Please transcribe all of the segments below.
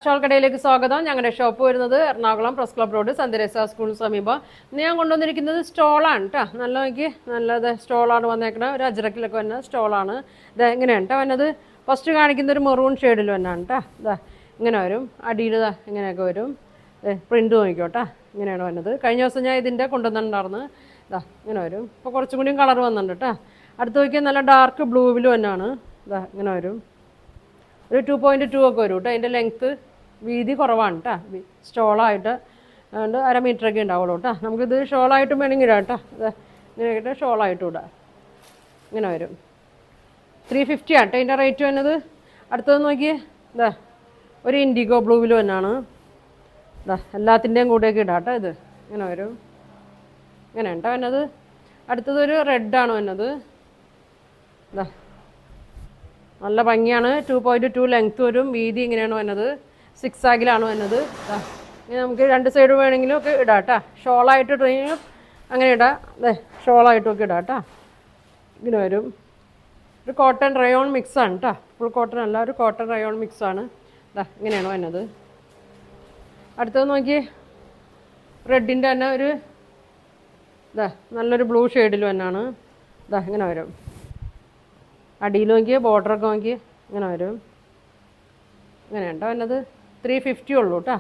Shawl കടയിലേക്ക് സ്വാഗതം. ഞങ്ങളുടെ ഷോപ്പ് വരുന്നത് എറണാകുളം പ്രസ് ക്ലബ് റോഡ് സന്ദരേസ സ്കൂളിന് സമീപം. ഇന്ന് ഞാൻ കൊണ്ടുവന്നിരിക്കുന്നത് സ്റ്റോളാണ് കേട്ടോ. നല്ലത് സ്റ്റോളാണ് വന്നേക്കുന്നത്. ഒരു അജറക്കിലൊക്കെ വന്ന സ്റ്റോളാണ്. ഇത് എങ്ങനെയാണ് കേട്ടോ വന്നത്. ഫസ്റ്റ് കാണിക്കുന്ന ഒരു മെറൂൺ ഷെയ്ഡിൽ വന്നാണ് കേട്ടോ. ഇതാ ഇങ്ങനെ വരും. അടിയിൽ ഇങ്ങനെയൊക്കെ വരും. പ്രിൻ്റ് നോക്കിക്കോട്ടെ. ഇങ്ങനെയാണ് വന്നത്. കഴിഞ്ഞ ദിവസം ഞാൻ ഇതിൻ്റെ കൊണ്ടുവന്നിട്ടുണ്ടായിരുന്നു. ഇതാ ഇങ്ങനെ വരും. ഇപ്പോൾ കുറച്ചും കൂടിയും കളർ വന്നിട്ടുണ്ട് കേട്ടോ. അടുത്ത് നോക്കിയാൽ നല്ല ഡാർക്ക് ബ്ലൂവിൽ വന്നാണ്. ഇതാ ഇങ്ങനെ വരും. ഒരു 2.2 ഒക്കെ വരും കേട്ടോ. അതിൻ്റെ ലെങ്ത്ത് വീതി കുറവാണ് കേട്ടോ. സ്റ്റോളായിട്ട് അതുകൊണ്ട് 1/2 മീറ്ററൊക്കെ ഉണ്ടാവുള്ളൂ കേട്ടോ. നമുക്കിത് ഷോളായിട്ടും വേണമെങ്കിൽ ഇടാം കേട്ടോ. ഇത് ഇങ്ങനെ ഇട്ട് ഷോളായിട്ടും ഇടാം. ഇങ്ങനെ വരും. 350 ആണ് കേട്ടോ ഇതിൻ്റെ റേറ്റ് വരുന്നത്. അടുത്തത് നോക്കിയേ. ഇതാ ഒരു ഇൻഡിഗോ ബ്ലൂവിൽ തന്നെയാണ്. ഇതാ എല്ലാത്തിൻ്റെയും കൂടെയൊക്കെ ഇടാം കേട്ടോ. ഇത് ഇങ്ങനെ വരും. ഇങ്ങനെ കേട്ടോ വന്നത്. അടുത്തത് ഒരു റെഡാണ് വന്നത്. ഇതാ നല്ല ഭംഗിയാണ്. 2.2 ലെങ്ത്ത് വരും. വീതി ഇങ്ങനെയാണ് വന്നത്. 6 ആഗിലാണ് വന്നത്. ഇനി നമുക്ക് രണ്ട് സൈഡ് വേണമെങ്കിലും ഒക്കെ ഇടാം കേട്ടോ. ഷോളായിട്ട് ഇടുകയും അങ്ങനെ ഇടാം. അതെ ഷോളായിട്ടൊക്കെ ഇടാം കേട്ടോ. ഇങ്ങനെ വരും. ഒരു കോട്ടൺ റയോൺ മിക്സാണ് കേട്ടോ. ഫുൾ കോട്ടൺ അല്ല, ഒരു കോട്ടൺ റയോൺ മിക്സാണ്. ഇതാ ഇങ്ങനെയാണ് വന്നത്. അടുത്തത് നോക്കിയേ. റെഡിൻ്റെ തന്നെ ഒരു ഇതാ നല്ലൊരു ബ്ലൂ ഷെയ്ഡിൽ തന്നെയാണ്. ഇതാ ഇങ്ങനെ വരും. അടിയിൽ നോക്കിയേ. ബോർഡറൊക്കെ നോക്കിയേ. ഇങ്ങനെ വരും. ഇങ്ങനെ ഉണ്ടോ വന്നത്. 350 ഉള്ളൂ കേട്ടോ.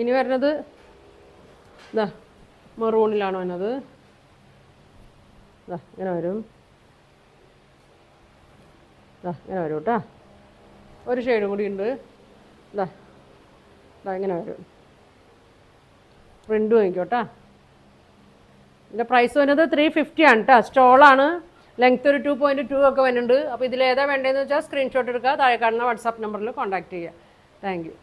ഇനി വരുന്നത് ഇതാ മെറൂണിലാണ് വന്നത്. ഇതാ ഇങ്ങനെ വരും. ഇതാ ഇങ്ങനെ വരും കേട്ടോ. ഒരു ഷെയ്ഡും കൂടി ഉണ്ട്. ഇതാ ഇതാ ഇങ്ങനെ വരും. പ്രിൻ്റ് നോക്കിക്കോട്ടോ. ഇതിൻ്റെ പ്രൈസ് വരുന്നത് 350 ആണ് കേട്ടോ. സ്റ്റോളാണ്. ലെങ്ത്ത് ഒരു 2.2 ഒക്കെ വരുന്നുണ്ട്. അപ്പോൾ ഇതിലേതാ വേണ്ടതെന്ന് വെച്ചാൽ സ്ക്രീൻഷോട്ട് എടുക്കുക. താഴെ കാണുന്ന വാട്സാപ്പ് നമ്പറിൽ കോൺടാക്റ്റ് ചെയ്യുക. Thank you.